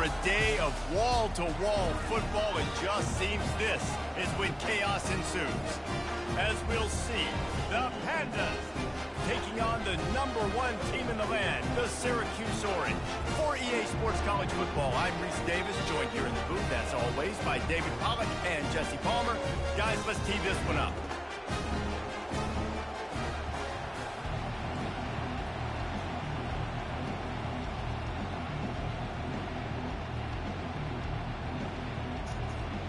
a day of wall-to-wall football, it just seems this is when chaos ensues. As we'll see, the Pandas taking on the #1 team in the land, the Syracuse Orange. For EA Sports College Football, I'm Reese Davis, joined here in the booth, as always, by David Pollack and Jesse Palmer. Guys, let's tee this one up.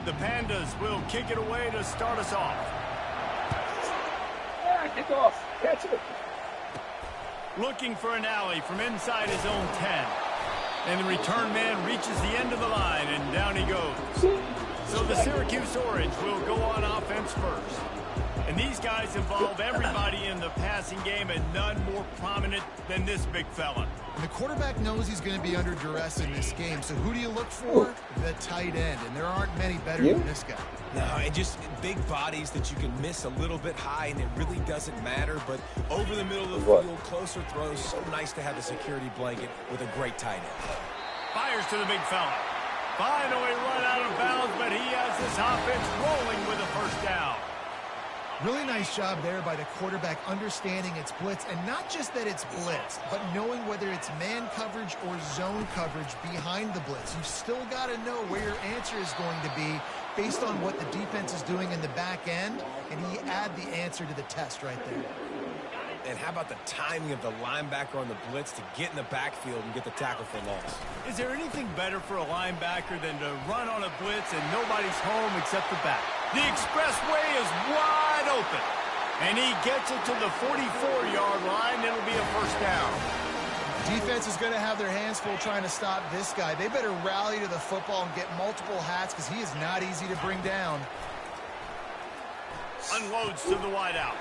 The Pandas will kick it away to start us off. Yeah, kick off. Catch it. Looking for an alley from inside his own 10. And the return man reaches the end of the line, and down he goes. So the Syracuse Orange will go on offense first. And these guys involve everybody in the passing game, and none more prominent than this big fella. And the quarterback knows he's going to be under duress in this game. So who do you look for? The tight end. And there aren't many better than this guy. No, and just big bodies that you can miss a little bit high, and it really doesn't matter. But over the middle of the field, closer throws, so nice to have a security blanket with a great tight end. Fires to the big fella. Finally run out of bounds, but he has this offense rolling with a first down. Really nice job there by the quarterback understanding it's blitz, and not just that it's blitz, but knowing whether it's man coverage or zone coverage behind the blitz. You've still got to know where your answer is going to be based on what the defense is doing in the back end, and he add the answer to the test right there. And how about the timing of the linebacker on the blitz to get in the backfield and get the tackle for loss? Is there anything better for a linebacker than to run on a blitz and nobody's home except the back? The expressway is wide open, and he gets it to the 44-yard line. It'll be a first down. Defense is going to have their hands full trying to stop this guy. They better rally to the football and get multiple hats because he is not easy to bring down. Unloads to the wideout.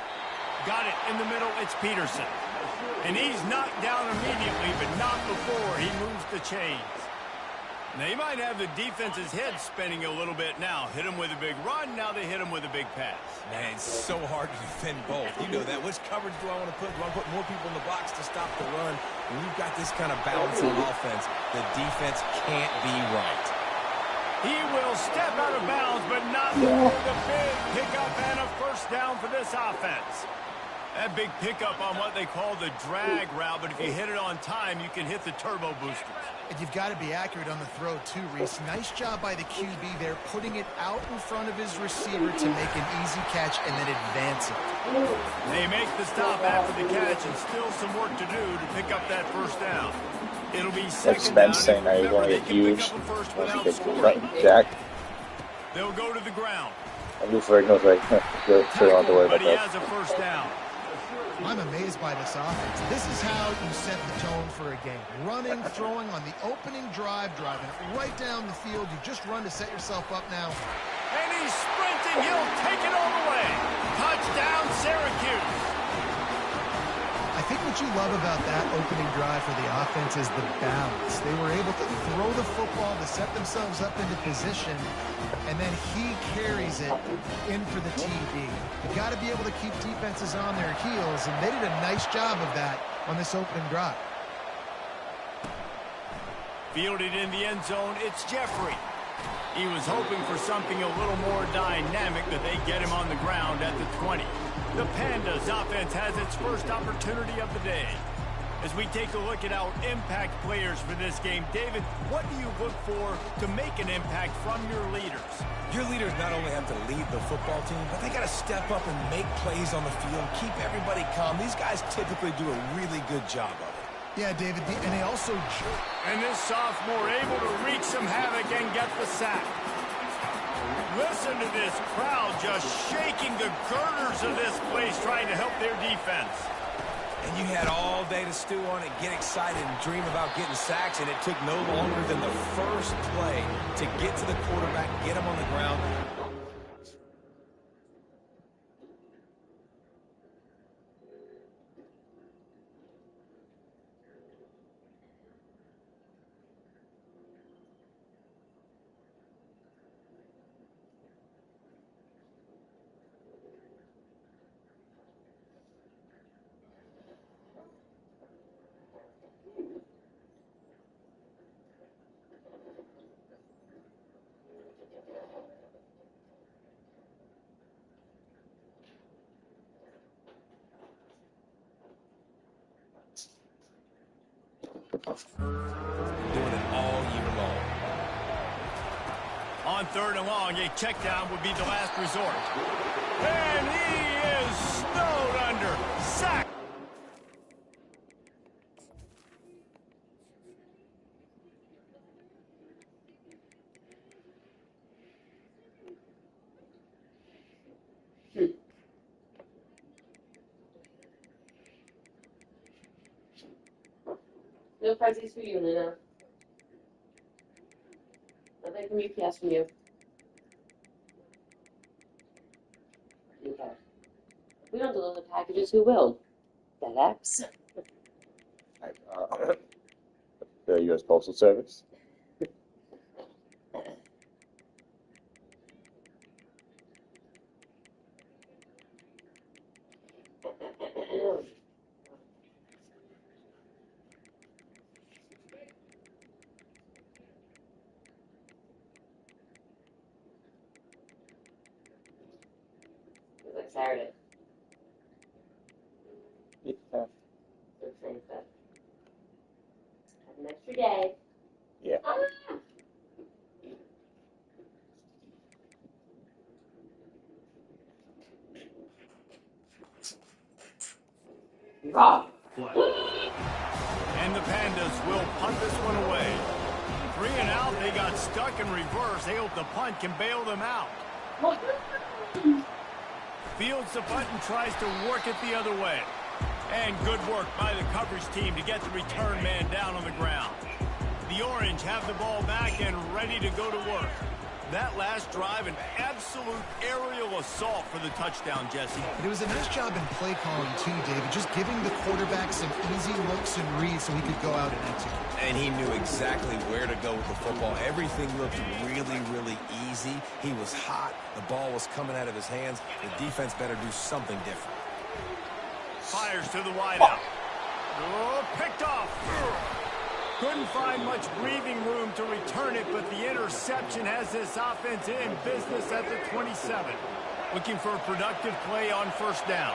Got it in the middle. It's Peterson. And he's knocked down immediately, but not before he moves the chains. Now, you might have the defense's head spinning a little bit now. Hit him with a big run. Now they hit him with a big pass. Man, it's so hard to defend both. You know that. Which coverage do I want to put? Do I want to put more people in the box to stop the run? When you've got this kind of balance on offense, the defense can't be right. He will step out of bounds, but not before the big pickup and a first down for this offense. That big pickup on what they call the drag route, but if you hit it on time, you can hit the turbo boosters. And you've got to be accurate on the throw too, Reese. Nice job by the QB there, putting it out in front of his receiver to make an easy catch and then advance it. They make the stop after the catch, and still some work to do to pick up that first down. It'll be second down. Spence saying now you're going to get used. Jack. They'll go to the ground. I'm just like, no, like, don't have to worry about But he that. has a first down. I'm amazed by this offense. This is how you set the tone for a game. Running, throwing on the opening drive, driving it right down the field. You just run to set yourself up now. And he's sprinting. He'll take it all the way. Touchdown, Syracuse. I think what you love about that opening drive for the offense is the balance. They were able to throw the football to set themselves up into position, and then he carries it in for the TD. You've got to be able to keep defenses on their heels, and they did a nice job of that on this opening drive. Fielded in the end zone, it's Jeffrey. He was hoping for something a little more dynamic, but they get him on the ground at the 20. The Pandas offense has its first opportunity of the day. As we take a look at our impact players for this game, David, what do you look for to make an impact from your leaders? Your leaders not only have to lead the football team, but they got to step up and make plays on the field, keep everybody calm. These guys typically do a really good job of it. Yeah, David, and they also... And this sophomore able to wreak some havoc and get the sack. Listen to this crowd just shaking the girders of this place trying to help their defense. And you had all day to stew on it, get excited, and dream about getting sacks, and it took no longer than the first play to get to the quarterback, get him on the ground. Doing it all year long. On 3rd and long, a check down would be the last resort. And he is snowed under. Sack. No prizes for you, Luna. Nothing from UPS from you. Okay. If we don't deliver packages, who will? FedEx. The U.S. Postal Service. It's like Saturday. Yeah. So excited that. Have an extra day. Yeah. Ah! And the Pandas will punt this one away. 3 and out, they got stuck in reverse. They hope the punt can bail them out. Fields the punt and tries to work it the other way. And good work by the coverage team to get the return man down on the ground. The Orange have the ball back and ready to go to work. That last drive, an absolute aerial assault for the touchdown, Jesse. It was a nice job in play calling too, David, just giving the quarterback some easy looks and reads so he could go out and execute. And he knew exactly where to go with the football. Everything looked really, really easy. He was hot. The ball was coming out of his hands. The defense better do something different. Fires to the wideout. Oh, picked off. Couldn't find much breathing room to return it, but the interception has this offense in business at the 27. Looking for a productive play on 1st down.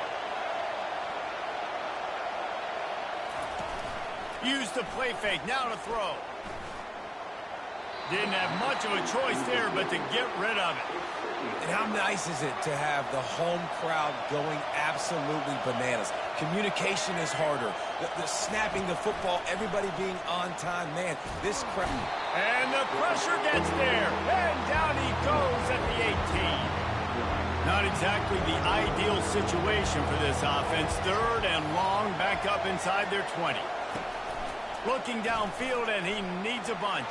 Use the play fake, now to throw. Didn't have much of a choice there, but to get rid of it. And how nice is it to have the home crowd going absolutely bananas? Communication is harder. The snapping the football, everybody being on time. Man, this crowd. And the pressure gets there. And down he goes at the 18. Not exactly the ideal situation for this offense. 3rd and long, back up inside their 20. Looking downfield, and he needs a bunch.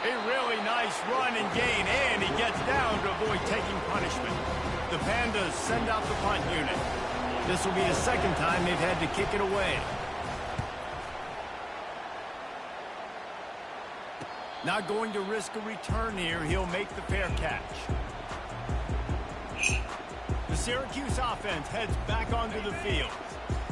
A really nice run and gain, and he gets down to avoid taking punishment. The Pandas send out the punt unit. This will be the 2nd time they've had to kick it away. Not going to risk a return here. He'll make the fair catch. The Syracuse offense heads back onto the field.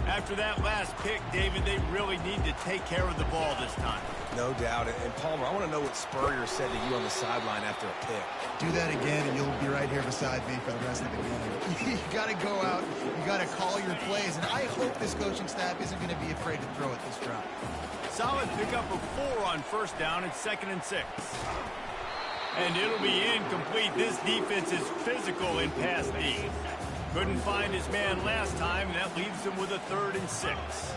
After that last pick, David, they really need to take care of the ball this time. No doubt. And Palmer, I want to know what Spurrier said to you on the sideline after a pick. Do that again, and you'll be right here beside me for the rest of the game. You got to go out. You got to call your plays. And I hope this coaching staff isn't going to be afraid to throw at this drive. Solid pickup of 4 on 1st down. It's 2nd and 6. And it'll be incomplete. This defense is physical in pass D. Couldn't find his man last time, and that leaves him with a 3rd and 6.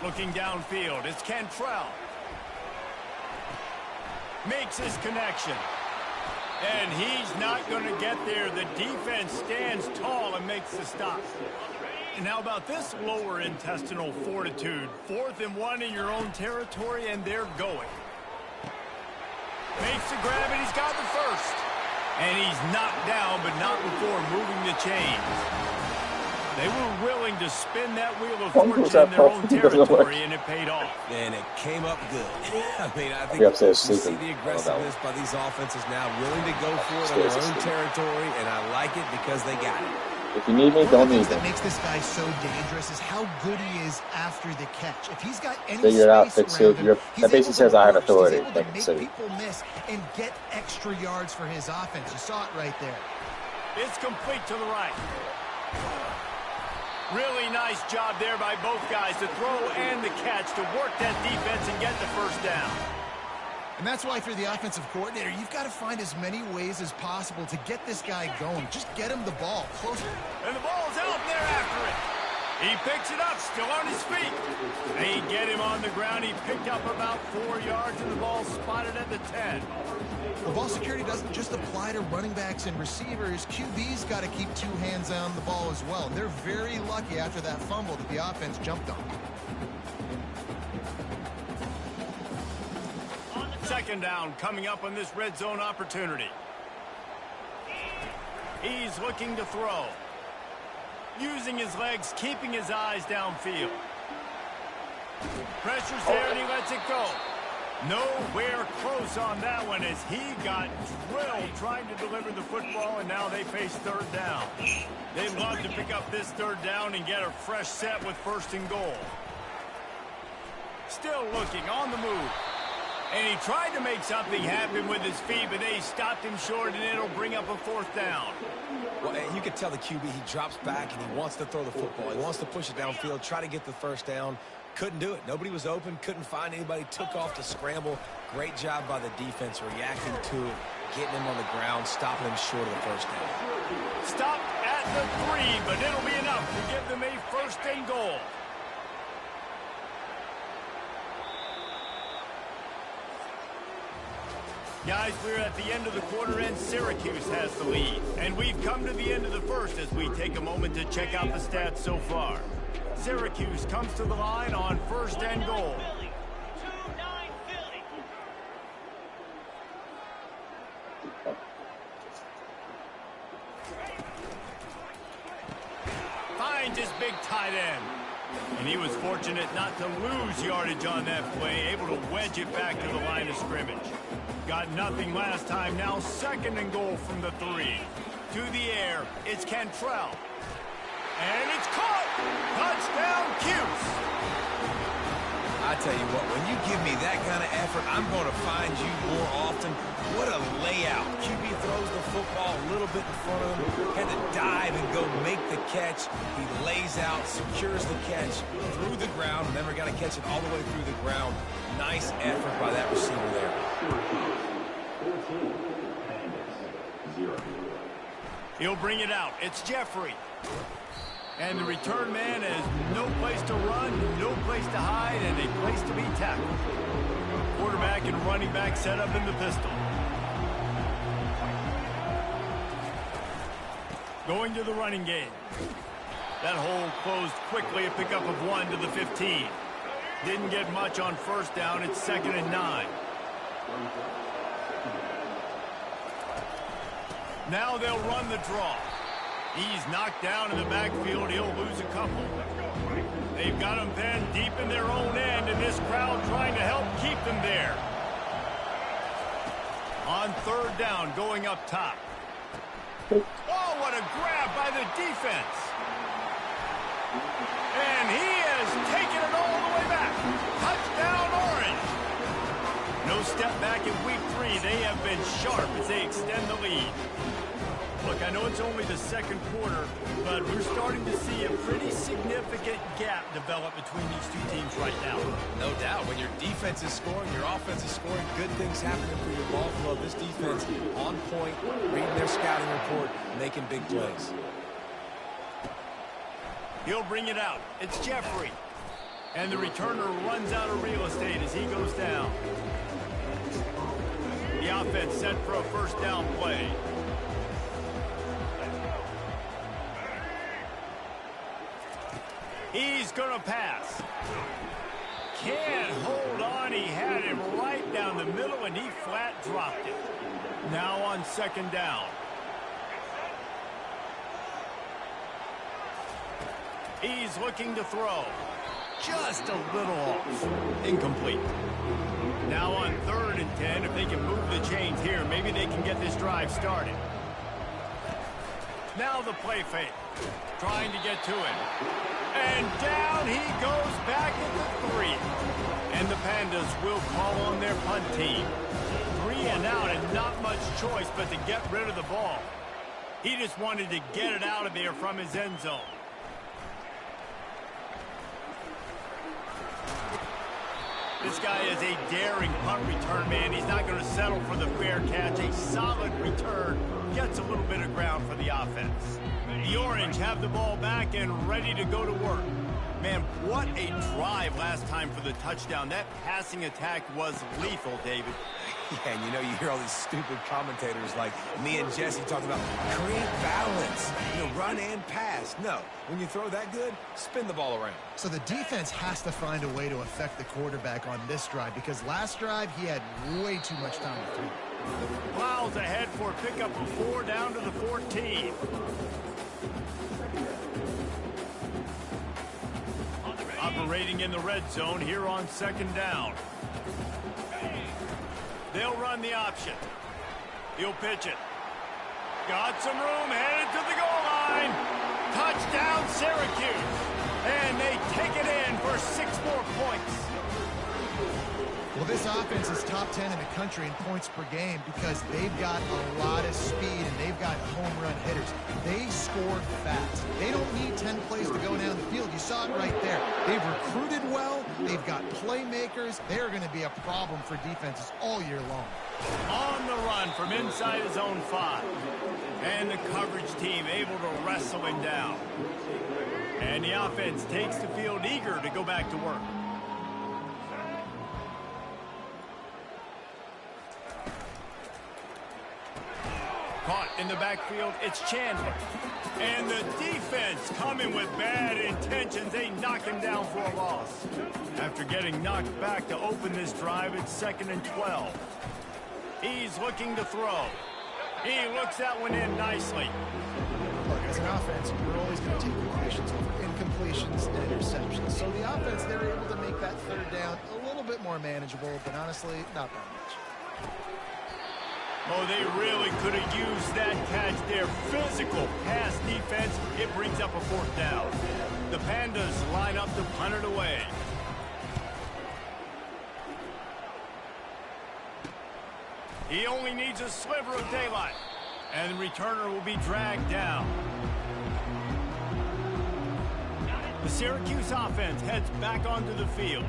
Looking downfield, it's Cantrell. Makes his connection. And he's not going to get there. The defense stands tall and makes the stop. And how about this lower intestinal fortitude? 4th and 1 in your own territory, and they're going. Makes the grab, and he's got the 1st. And he's knocked down, but not before moving the chains. They were willing to spin that wheel of fortune in their own territory, and it paid off. And it came up good. I mean, I think you see the aggressiveness by these offenses now, willing to go for it on their own territory, and I like it because they got it. If you need me, don't need me. One of the things that makes this guy so dangerous is how good he is after the catch. If he's got any figure it out, space fix around it. him, That basically says I have authority. He's able to make people miss and get extra yards for his offense. You saw it right there. It's complete to the right. Really nice job there by both guys to throw and the catch to work that defense and get the first down. And that's why, if you're the offensive coordinator, you've got to find as many ways as possible to get this guy going. Just get him the ball closer. And the ball's out, and they're after it. He picks it up, still on his feet. They get him on the ground. He picked up about 4 yards, and the ball spotted at the 10. The ball security doesn't just apply to running backs and receivers. QB's got to keep two hands on the ball as well. And they're very lucky after that fumble that the offense jumped on. Second down coming up on this red zone opportunity. He's looking to throw. Using his legs, keeping his eyes downfield. Pressure's there and he lets it go. Nowhere close on that one as he got drilled trying to deliver the football, and now they face third down. They'd love to pick up this third down and get a fresh set with first and goal. Still looking on the move. And he tried to make something happen with his feet, but they stopped him short, and it'll bring up a fourth down. Well, you can tell the QB, he drops back, and he wants to throw the football. He wants to push it downfield, try to get the first down. Couldn't do it. Nobody was open, couldn't find anybody, took off to scramble. Great job by the defense reacting to it, getting him on the ground, stopping him short of the first down. Stop at the 3, but it'll be enough to give them a first and goal. Guys, we're at the end of the quarter, and Syracuse has the lead. And we've come to the end of the first as we take a moment to check out the stats so far. Syracuse comes to the line on first and goal. Finds his big tight end. And he was fortunate not to lose yardage on that play, able to wedge it back to the line of scrimmage. Got nothing last time, now second and goal from the 3. To the air, it's Cantrell. And it's caught! Touchdown, Cuse! I tell you what, when you give me that kind of effort, I'm going to find you more often. What a layout. QB throws the football a little bit in front of him, had to dive and go make the catch. He lays out, secures the catch through the ground. Remember, got to catch it all the way through the ground. Nice effort by that receiver there. He'll bring it out. It's Jeffrey. And the return man has no place to run, no place to hide, and a place to be tackled. Quarterback and running back set up in the pistol. Going to the running game. That hole closed quickly, a pickup of 1 to the 15. Didn't get much on first down. It's 2nd and 9. Now they'll run the draw. He's knocked down in the backfield. He'll lose a couple. They've got him then deep in their own end, and this crowd trying to help keep them there. On third down, going up top. Oh, what a grab by the defense. And he has taken it all the way back. Touchdown, Orange. No step back in week 3. They have been sharp as they extend the lead. Look, I know it's only the second quarter, but we're starting to see a pretty significant gap develop between these two teams right now. No doubt. When your defense is scoring, your offense is scoring, good things happening for your ball club. This defense on point, reading their scouting report, making big plays. He'll bring it out. It's Jeffrey. And the returner runs out of real estate as he goes down. The offense set for a first down play. He's going to pass. Can't hold on. He had him right down the middle, and he flat dropped it. Now on second down. He's looking to throw. Just a little off. Incomplete. Now on 3rd and 10, if they can move the chains here, maybe they can get this drive started. Now the play fake. Trying to get to it. And down he goes back at the 3. And the Pandas will call on their punt team. 3 and out, and not much choice but to get rid of the ball. He just wanted to get it out of there from his end zone. This guy is a daring punt return man. He's not going to settle for the fair catch. A solid return gets a little bit of ground for the offense. The Orange have the ball back and ready to go to work. Man, what a drive last time for the touchdown. That passing attack was lethal, David. Yeah, and you know, you hear all these stupid commentators like me and Jesse talking about create balance, run and pass. No, when you throw that good, spin the ball around. So the defense has to find a way to affect the quarterback on this drive because last drive he had way too much time to throw. Miles ahead for a pickup of 4 down to the 14. Operating in the red zone here on 2nd down. They'll run the option. He'll pitch it. Got some room, headed to the goal line. Touchdown, Syracuse. And they take it in for 6 more points. Well, this offense is top 10 in the country in points per game because they've got a lot of speed and they've got home run hitters. They score fast. They don't need 10 plays to go down the field. You saw it right there. They've recruited well. They've got playmakers. They're going to be a problem for defenses all year long. On the run from inside his own 5. And the coverage team able to wrestle him down. And the offense takes the field eager to go back to work. Caught in the backfield, it's Chandler. And the defense coming with bad intentions. They knock him down for a loss. After getting knocked back to open this drive, it's 2nd and 12. He's looking to throw. He looks that one in nicely. Look, as an offense, you're always going to take completions over incompletions and interceptions. So the offense, they're able to make that 3rd down a little bit more manageable, but honestly, not that much. Oh, they really could have used that catch there. Physical pass defense. It brings up a 4th down. The Pandas line up to punt it away. He only needs a sliver of daylight. And the returner will be dragged down. The Syracuse offense heads back onto the field.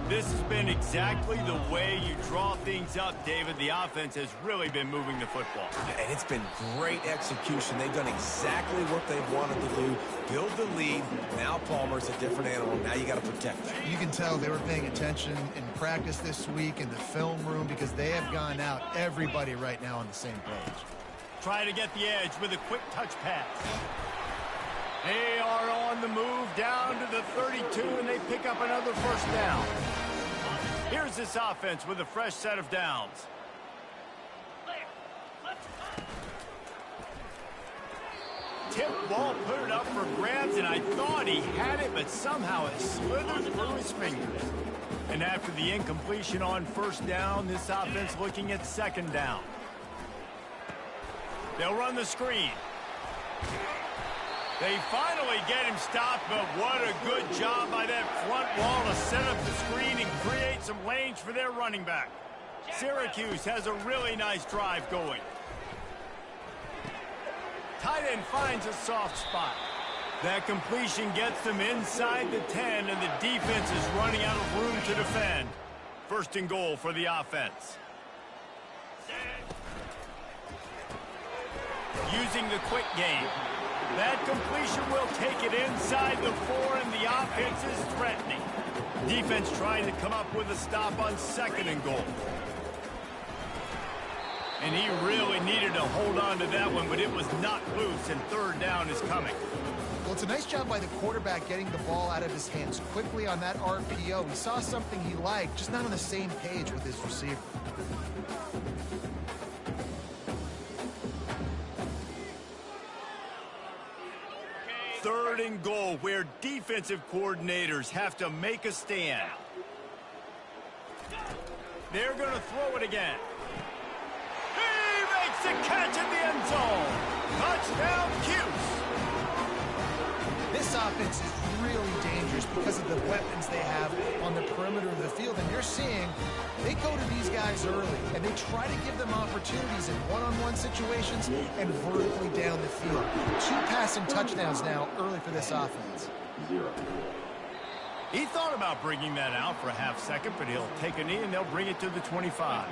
This has been exactly the way you draw things up, David. The offense has really been moving the football. And it's been great execution. They've done exactly what they've wanted to do. Build the lead. Now Palmer's a different animal. Now you got to protect him. You can tell they were paying attention in practice this week in the film room because they have gone out, everybody right now on the same page. Try to get the edge with a quick touch pass. They are on the move down to the 32, and they pick up another 1st down. Here's this offense with a fresh set of downs. Tip ball, put it up for grabs, and I thought he had it, but somehow it slithered through his fingers. And after the incompletion on 1st down, this offense looking at 2nd down. They'll run the screen. They finally get him stopped, but what a good job by that front wall to set up the screen and create some lanes for their running back. Syracuse has a really nice drive going. Tight end finds a soft spot. That completion gets them inside the 10, and the defense is running out of room to defend. 1st and goal for the offense. Using the quick game. That completion will take it inside the 4, and the offense is threatening. Defense trying to come up with a stop on 2nd and goal. And he really needed to hold on to that one, but it was knocked loose, and 3rd down is coming. Well, it's a nice job by the quarterback getting the ball out of his hands quickly on that RPO. He saw something he liked, just not on the same page with his receiver. 3rd and goal, where defensive coordinators have to make a stand. They're going to throw it again. He makes the catch in the end zone. Touchdown, Cuse. This offense is really dangerous because of the weapons they have on the perimeter of the field. And you're seeing they go to these guys early, and they try to give them opportunities in one-on-one situations and vertically down the field. 2 passing touchdowns now early for this offense. He thought about bringing that out for a half second, but he'll take a knee and they'll bring it to the 25.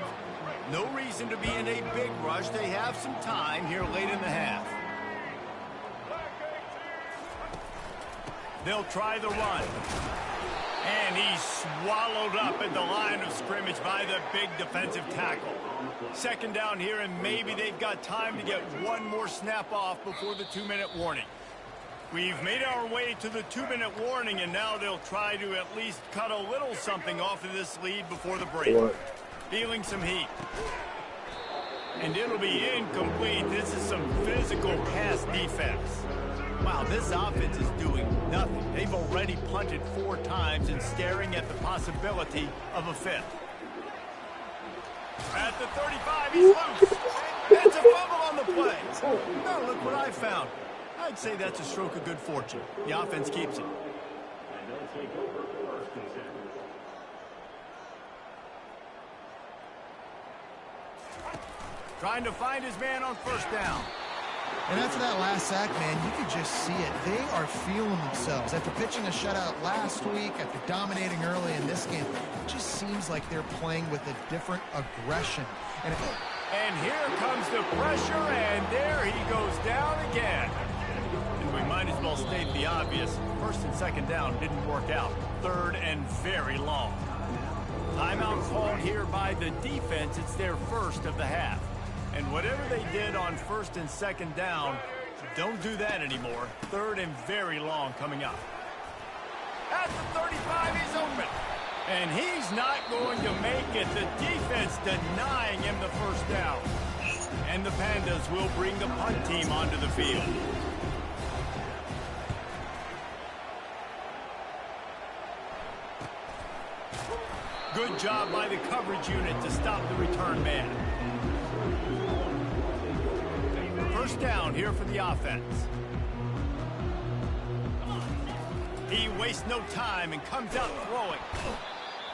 No reason to be in a big rush. They have some time here late in the half. They'll try the run. And he's swallowed up at the line of scrimmage by the big defensive tackle. Second down here, and maybe they've got time to get one more snap off before the 2-minute warning. We've made our way to the 2-minute warning, and now they'll try to at least cut a little something off of this lead before the break. Feeling some heat. And it'll be incomplete. This is some physical pass defense. Wow, this offense is doing nothing. They've already punted 4 times and staring at the possibility of a 5th. At the 35, he's loose. It's a fumble on the play. Now look what I found. I'd say that's a stroke of good fortune. The offense keeps it. Trying to find his man on first down. And after that last sack, man, you could just see it. They are feeling themselves. After pitching a shutout last week, after dominating early in this game, it just seems like they're playing with a different aggression. And here comes the pressure, and there he goes down again. And we might as well state the obvious. First and second down didn't work out. Third and very long. Timeout called here by the defense. It's their first of the half. And whatever they did on first and second down, don't do that anymore. Third and very long coming up. At the 35, he's open. And he's not going to make it. The defense denying him the first down. And the Pandas will bring the punt team onto the field. Good job by the coverage unit to stop the return man. First down here for the offense. He wastes no time and comes out throwing.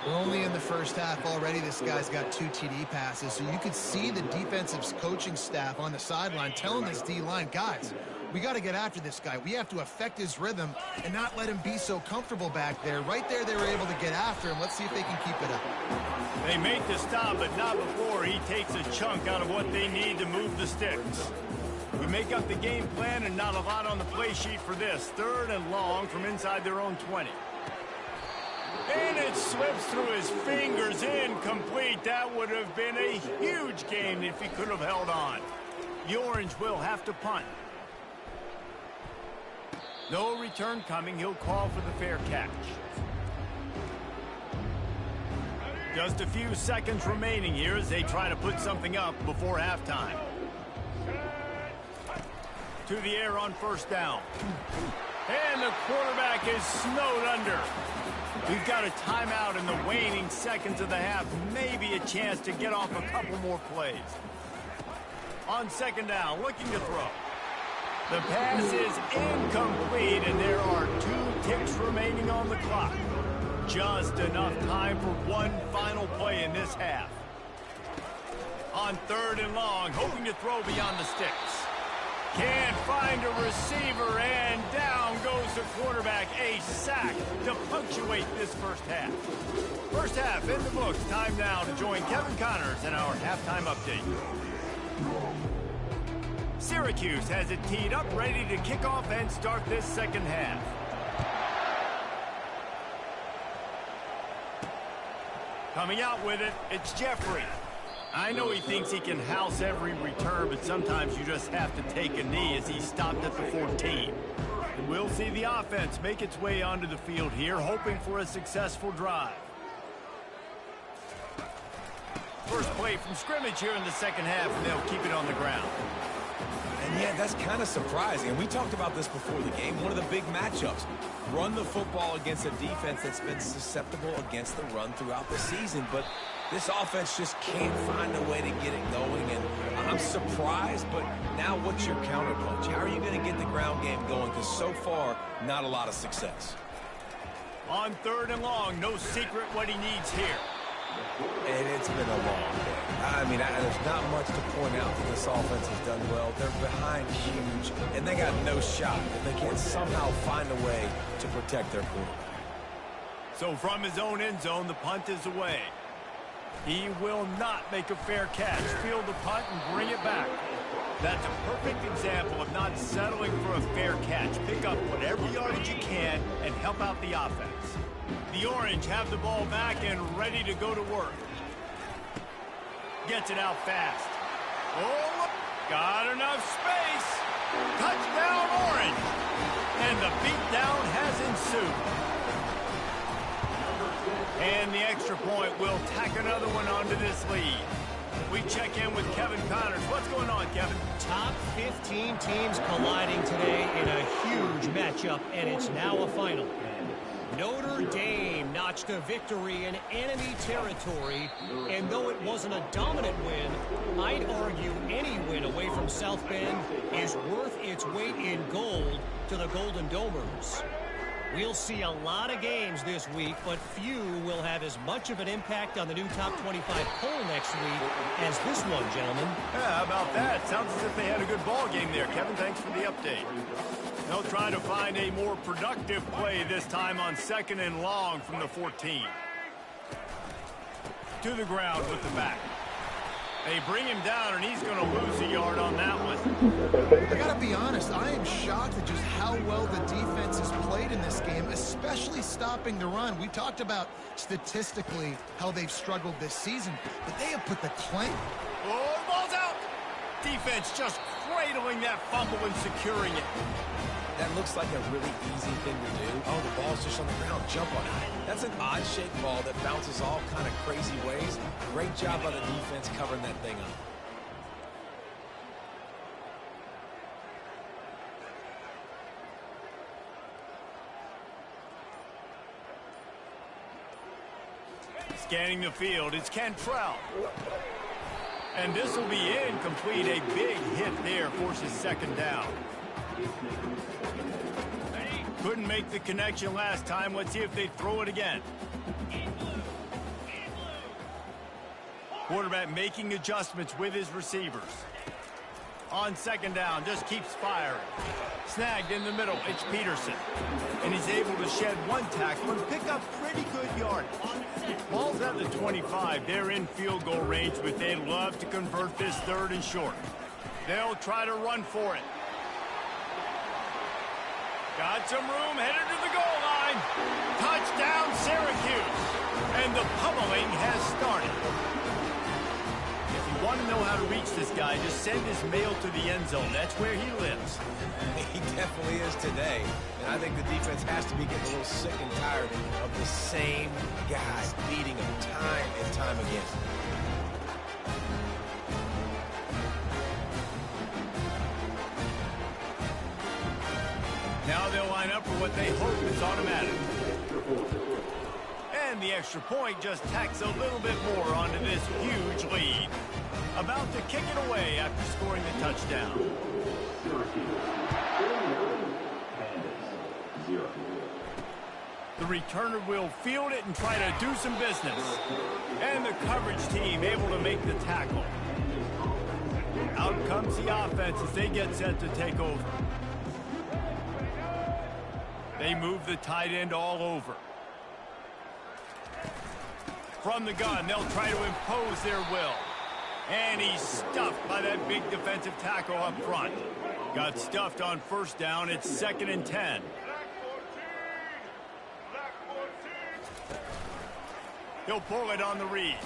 We're only in the first half already. This guy's got 2 TD passes, so you could see the defensive coaching staff on the sideline telling this D-line, guys, we got to get after this guy. We have to affect his rhythm and not let him be so comfortable back there. Right there, they were able to get after him. Let's see if they can keep it up. They make the stop, but not before he takes a chunk out of what they need to move the sticks. We make up the game plan and not a lot on the play sheet for this. Third and long from inside their own 20. And it slips through his fingers, incomplete. That would have been a huge gain if he could have held on. The Orange will have to punt. No return coming. He'll call for the fair catch. Just a few seconds remaining here as they try to put something up before halftime. To the air on first down. And the quarterback is snowed under. We've got a timeout in the waning seconds of the half. Maybe a chance to get off a couple more plays. On second down, looking to throw. The pass is incomplete, and there are 2 ticks remaining on the clock. Just enough time for one final play in this half. On third and long, hoping to throw beyond the sticks. Can't find a receiver, and down goes the quarterback. A sack to punctuate this first half. First half in the books. Time now to join Kevin Connors in our halftime update. Syracuse has it teed up, ready to kick off and start this second half. Coming out with it, it's Jeffrey. I know he thinks he can house every return, but sometimes you just have to take a knee as he stopped at the 14. And we'll see the offense make its way onto the field here, hoping for a successful drive. First play from scrimmage here in the second half, and they'll keep it on the ground. And yeah, that's kind of surprising. And we talked about this before the game. One of the big matchups. Run the football against a defense that's been susceptible against the run throughout the season. But this offense just can't find a way to get it going. And I'm surprised, but now what's your counterpunch? How are you going to get the ground game going? Because so far, not a lot of success. On third and long, no secret what he needs here. And it's been a long day. I mean, there's not much to point out that this offense has done well. They're behind huge, and they got no shot if they can't somehow find a way to protect their quarterback. So from his own end zone, the punt is away. He will not make a fair catch. Field the punt and bring it back. That's a perfect example of not settling for a fair catch. Pick up whatever yardage you can and help out the offense. The Orange have the ball back and ready to go to work. Gets it out fast. Oh, got enough space. Touchdown, Orange. And the beatdown has ensued. And the extra point will tack another one onto this lead. We check in with Kevin Connors. What's going on, Kevin? Top 15 teams colliding today in a huge matchup, and it's now a final. Notre Dame notched a victory in enemy territory, and though it wasn't a dominant win, I'd argue any win away from South Bend is worth its weight in gold to the Golden Domers. We'll see a lot of games this week, but few will have as much of an impact on the new top 25 poll next week as this one, gentlemen. Yeah, how about that? Sounds as if they had a good ball game there, Kevin. Thanks for the update. They'll try to find a more productive play this time on 2nd and long from the 14. To the ground with the back. They bring him down, and he's going to lose a yard on that one. I got to be honest, I am shocked at just how well the defense has played in this game, especially stopping the run. We talked about statistically how they've struggled this season, but they have put the clamp. Oh, ball's out. Defense just cradling that fumble and securing it. That looks like a really easy thing to do. Oh, the ball's just on the ground. Jump on it. That's an odd-shaped ball that bounces all kind of crazy ways. Great job by the defense covering that thing up. Scanning the field, it's Cantrell. And this will be incomplete. A big hit there forces 2nd down. Couldn't make the connection last time. Let's see if they throw it again. Quarterback making adjustments with his receivers. On 2nd down, just keeps firing. Snagged in the middle, it's Peterson. And he's able to shed one tackle and pick up pretty good yardage. Ball's at the 25. They're in field goal range, but they'd love to convert this 3rd and short. They'll try to run for it. Got some room, headed to the goal line. Touchdown, Syracuse. And the pummeling has started. If you want to know how to reach this guy, just send his mail to the end zone. That's where he lives. He definitely is today. And I think the defense has to be getting a little sick and tired of the same guy beating him time and time again. Now they'll line up for what they hope is automatic. And the extra point just tacks a little bit more onto this huge lead. About to kick it away after scoring the touchdown. The returner will field it and try to do some business. And the coverage team able to make the tackle. Out comes the offense as they get set to take over. They move the tight end all over. From the gun, they'll try to impose their will. And he's stuffed by that big defensive tackle up front. Got stuffed on 1st down. It's 2nd and 10. He'll pull it on the read.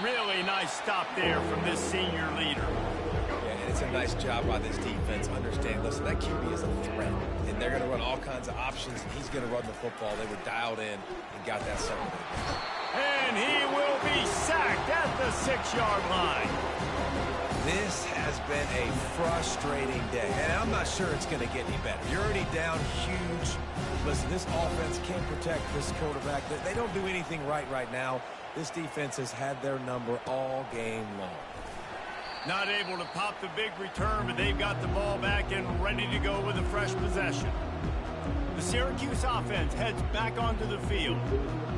Really nice stop there from this senior leader. Yeah, and it's a nice job by this defense. Understand, listen, that QB is a threat. And they're going to run all kinds of options, and he's going to run the football. They were dialed in and got that second. And he will be sacked at the 6-yard line. This has been a frustrating day, and I'm not sure it's going to get any better. You're already down huge. Listen, this offense can't protect this quarterback. They don't do anything right now. This defense has had their number all game long. Not able to pop the big return, but they've got the ball back and ready to go with a fresh possession. The Syracuse offense heads back onto the field.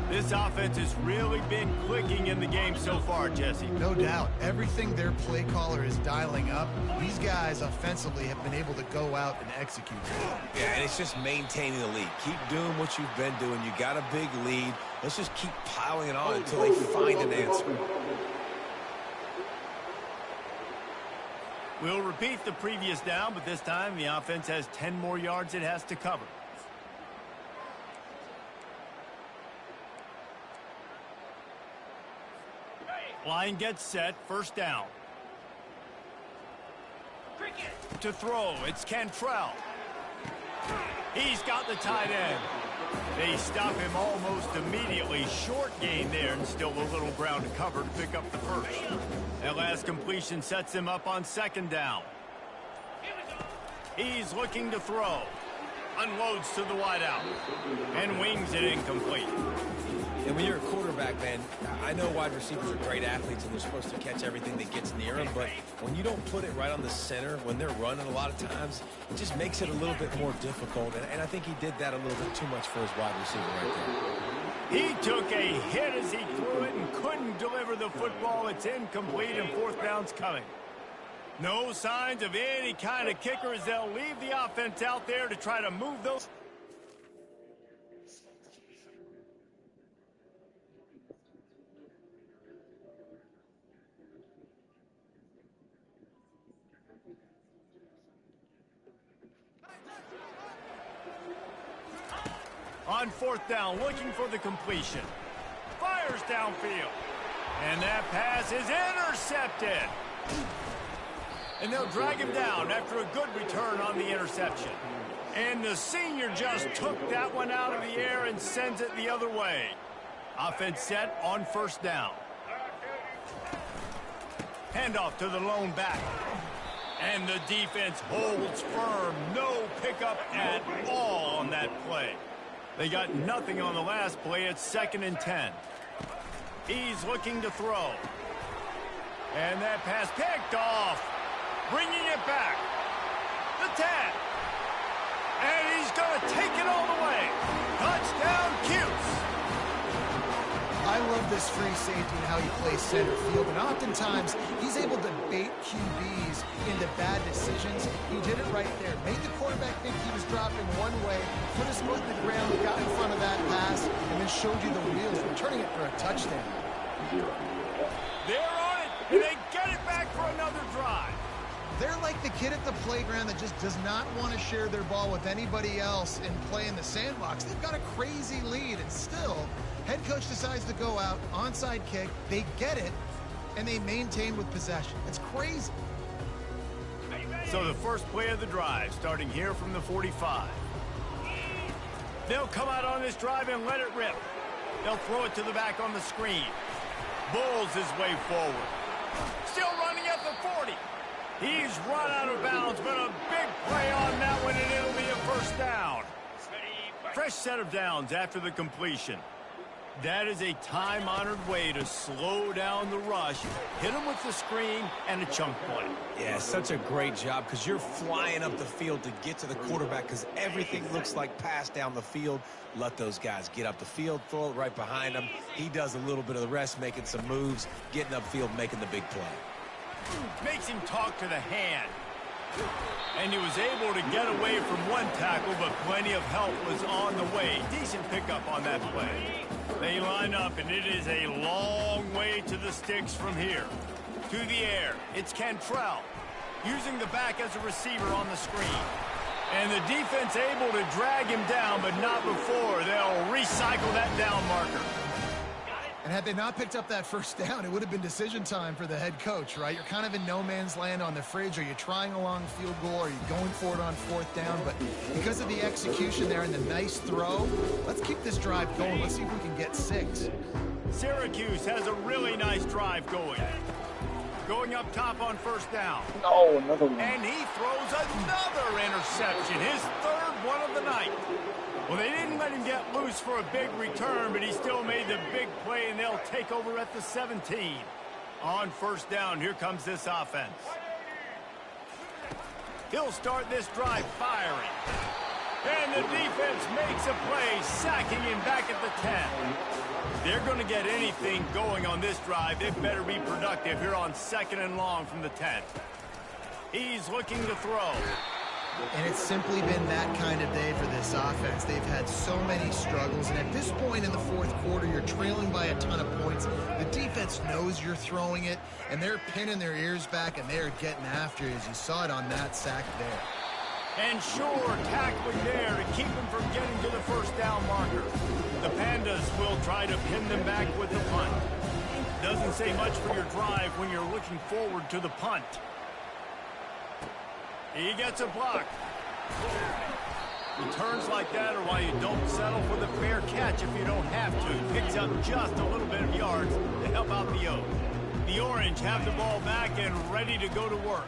This offense has really been clicking in the game so far, Jesse. No doubt. Everything their play caller is dialing up, these guys offensively have been able to go out and execute. Yeah, and it's just maintaining the lead. Keep doing what you've been doing. You got a big lead. Let's just keep piling it on until they find an answer. We'll repeat the previous down, but this time the offense has 10 more yards it has to cover. Line gets set, first down. To throw, it's Cantrell. He's got the tight end. They stop him almost immediately. Short gain there, and still a little ground to cover to pick up the first. That last completion sets him up on second down. He's looking to throw. Unloads to the wideout. And wings it incomplete. And when you're a quarterback, man, I know wide receivers are great athletes and they're supposed to catch everything that gets near them, but when you don't put it right on the center, when they're running a lot of times, it just makes it a little bit more difficult. And I think he did that a little bit too much for his wide receiver right there. He took a hit as he threw it and couldn't deliver the football. It's incomplete and fourth down's coming. No signs of any kind of kicker as they'll leave the offense out there to try to move those. On fourth down, looking for the completion. Fires downfield. And that pass is intercepted. And they'll drag him down after a good return on the interception. And the senior just took that one out of the air and sends it the other way. Offense set on first down. Handoff to the lone back. And the defense holds firm. No pickup at all on that play. They got nothing on the last play. It's 2nd and 10. He's looking to throw. And that pass picked off. Bringing it back. The 10. And he's going to take it all the way. Touchdown, Cuse. I love this free safety and how he plays center field, and oftentimes he's able to bait QBs into bad decisions. He did it right there. Made the quarterback think he was dropping one way, put his foot in the ground, got in front of that pass, and then showed you the wheels, returning it for a touchdown. They're on it, and they get it back for another drive. They're like the kid at the playground that just does not want to share their ball with anybody else and play in the sandbox. They've got a crazy lead, and still, head coach decides to go out, onside kick, they get it, and they maintain with possession. It's crazy. So the first play of the drive, starting here from the 45. They'll come out on this drive and let it rip. They'll throw it to the back on the screen. Bulls his way forward. Still running at the 40. He's run out of bounds, but a big play on that one, and it'll be a first down. Fresh set of downs after the completion. That is a time-honored way to slow down the rush, hit him with the screen, and a chunk play. Yeah, such a great job because you're flying up the field to get to the quarterback because everything looks like pass down the field. Let those guys get up the field, throw it right behind him. He does a little bit of the rest, making some moves, getting upfield, making the big play. Makes him talk to the hand. And he was able to get away from one tackle, but plenty of help was on the way. Decent pickup on that play. They line up, and it is a long way to the sticks from here. To the air, it's Cantrell, using the back as a receiver on the screen. And the defense able to drag him down, but not before. They'll recycle that down marker. And had they not picked up that first down, it would have been decision time for the head coach, right? You're kind of in no man's land on the fridge. Are you trying a long field goal? Are you going for it on fourth down? But because of the execution there and the nice throw, let's keep this drive going. Let's see if we can get 6. Syracuse has a really nice drive going. Going up top on first down. Oh, another one. And he throws another interception, his third one of the night. Well, they didn't let him get loose for a big return, but he still made the big play, and they'll take over at the 17. On first down, here comes this offense. He'll start this drive firing. And the defense makes a play, sacking him back at the 10. They're going to get anything going on this drive. They better be productive here on 2nd and long from the 10. He's looking to throw. And it's simply been that kind of day for this offense. They've had so many struggles, and at this point in the 4th quarter, you're trailing by a ton of points. The defense knows you're throwing it, and they're pinning their ears back, and they're getting after you, as you saw it on that sack there. And sure, tackling there to keep him from getting to the 1st down marker. The Pandas will try to pin them back with the punt. Doesn't say much for your drive when you're looking forward to the punt. He gets a block. Returns like that are why you don't settle for the fair catch if you don't have to. He picks up just a little bit of yards to help out the Oaks. The Orange have the ball back and ready to go to work.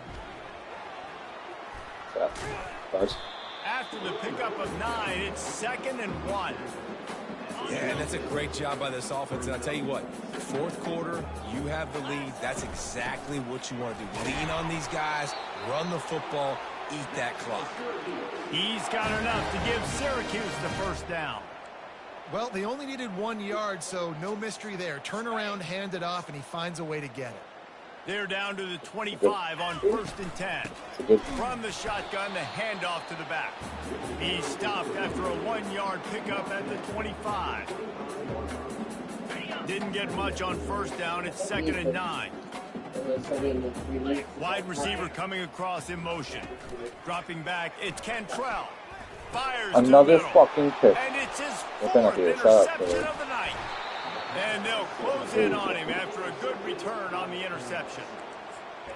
After the pickup of 9, it's 2nd and 1. Yeah, and that's a great job by this offense. And I'll tell you what, 4th quarter, you have the lead. That's exactly what you want to do. Lean on these guys, run the football, eat that clock. He's got enough to give Syracuse the 1st down. Well, they only needed 1 yard, so no mystery there. Turn around, hand it off, and he finds a way to get it. They're down to the 25 on 1st and 10. From the shotgun, the handoff to the back. He's stopped after a 1-yard pickup at the 25. Didn't get much on 1st down. It's 2nd and 9. Wide receiver coming across in motion. Dropping back, it's Cantrell. Fires another to the fucking pick. And it's his 4th interception of the night. And they'll close in on him after a good return on the interception.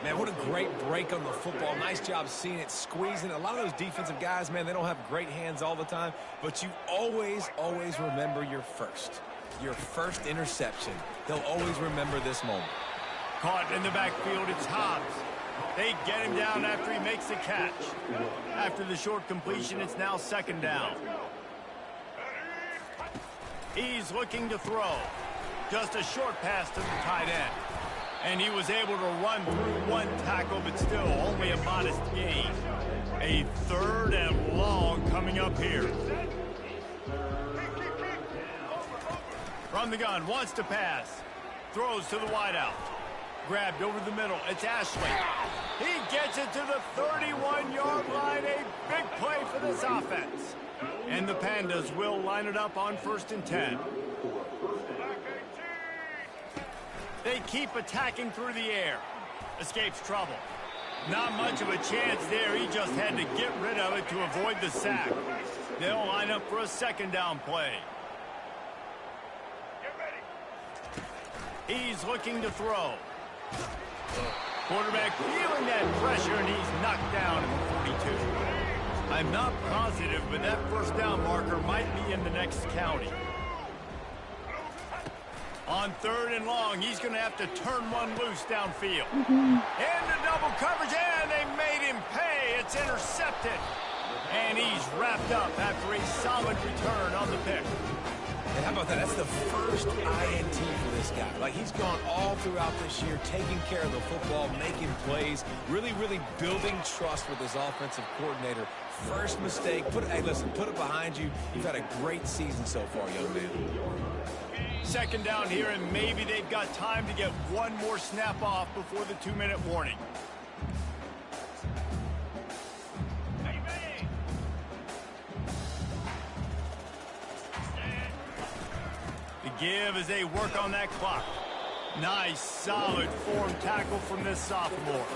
Man, what a great break on the football. Nice job seeing it, squeezing. A lot of those defensive guys, man, they don't have great hands all the time, but you always, always remember your first interception. They'll always remember this moment. Caught in the backfield, it's Hobbs. They get him down after he makes the catch. After the short completion, it's now 2nd down. He's looking to throw. Just a short pass to the tight end. And he was able to run through 1 tackle, but still only a modest gain. A 3rd and long coming up here. From the gun, wants to pass. Throws to the wideout. Grabbed over the middle. It's Ashley. He gets it to the 31-yard line. A big play for this offense. And the Pandas will line it up on 1st and 10. They keep attacking through the air. Escapes trouble. Not much of a chance there. He just had to get rid of it to avoid the sack. They'll line up for a 2nd down play. He's looking to throw. Quarterback feeling that pressure, and he's knocked down at the 42. I'm not positive, but that 1st down marker might be in the next county. On 3rd and long, he's going to have to turn one loose downfield. And the double coverage, and they made him pay. It's intercepted. And he's wrapped up after a solid return on the pick. And how about that? That's the first INT for this guy. Like, he's gone all throughout this year, taking care of the football, making plays, really, really building trust with his offensive coordinator. First mistake, hey, listen, put it behind you. You've had a great season so far, young man. 2nd down here, and maybe they've got time to get 1 more snap off before the 2-minute warning. The give as they work on that clock. Nice, solid form tackle from this sophomore.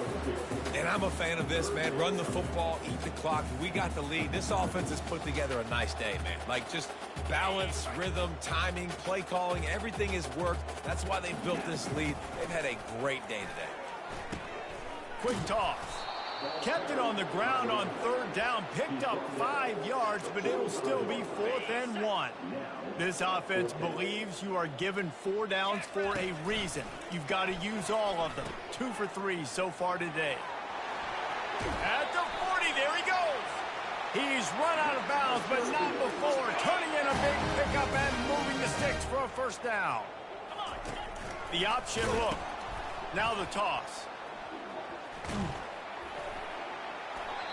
And I'm a fan of this, man. Run the football, eat the clock. We got the lead. This offense has put together a nice day, man. Like, just balance, rhythm, timing, play calling, everything has worked. That's why they built this lead. They've had a great day today. Quick toss. Kept it on the ground on 3rd down. Picked up 5 yards, but it'll still be 4th and 1. This offense believes you are given 4 downs for a reason. You've got to use all of them. 2 for 3 so far today. At the 40, there he goes. He's run out of bounds, but not before. Turning in a big pickup and moving the sticks for a 1st down. The option look. Now the toss.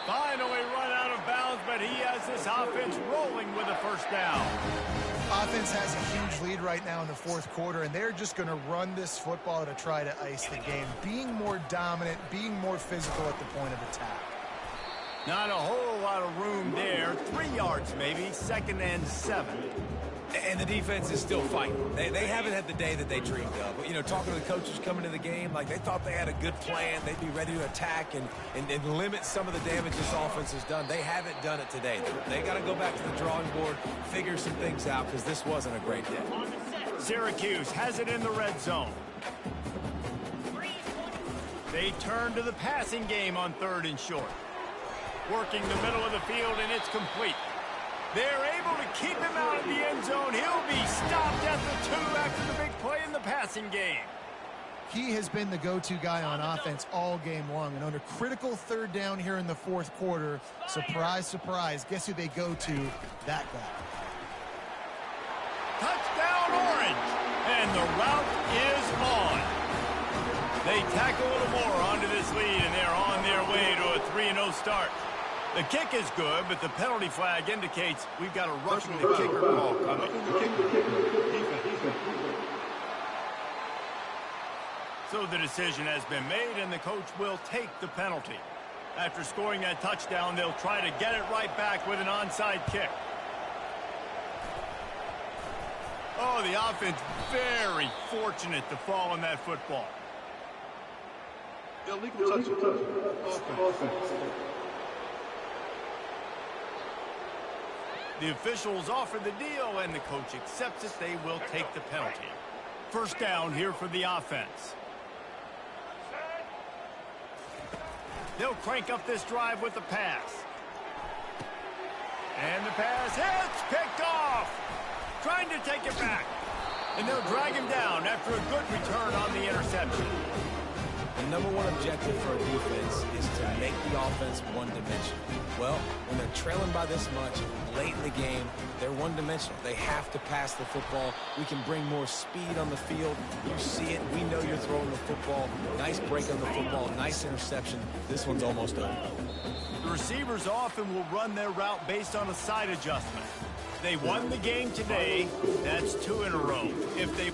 Finally run out of bounds, but he has this offense rolling with a first down. Offense has a huge lead right now in the fourth quarter, and they're just going to run this football to try to ice the game, being more dominant, being more physical at the point of attack. Not a whole lot of room there. 3 yards maybe, 2nd and 7. And the defense is still fighting. They haven't had the day that they dreamed of. But, you know, talking to the coaches coming to the game, like they thought they had a good plan. They'd be ready to attack and limit some of the damage this offense has done. They haven't done it today. They got to go back to the drawing board, figure some things out, because this wasn't a great day. Syracuse has it in the red zone. They turn to the passing game on 3rd and short. Working the middle of the field, and it's complete. They're able to keep him out of the end zone. He'll be stopped at the 2 after the big play in the passing game. He has been the go-to guy on offense all game long. And under critical 3rd down here in the fourth quarter, surprise, surprise, guess who they go to? That guy. Touchdown, Orange. And the route is on. They tack a little more onto this lead, and they're on their way to a 3-0 start. The kick is good, but the penalty flag indicates we've got a rushing the kicker call coming. So the decision has been made, and the coach will take the penalty. After scoring that touchdown, they'll try to get it right back with an onside kick. Oh, the offense very fortunate to fall on that football. Illegal touch. Offense. The officials offer the deal, and the coach accepts it. They will take the penalty. First down here for the offense. They'll crank up this drive with the pass. And the pass hits, picked off. Trying to take it back. And they'll drag him down after a good return on the interception. The number one objective for a defense is to make the offense one-dimensional. Well, when they're trailing by this much, late in the game, they're one-dimensional. They have to pass the football. We can bring more speed on the field. You see it. We know you're throwing the football. Nice break on the football. Nice interception. This one's almost over. The receivers often will run their route based on a side adjustment. They won the game today. That's 2 in a row. If they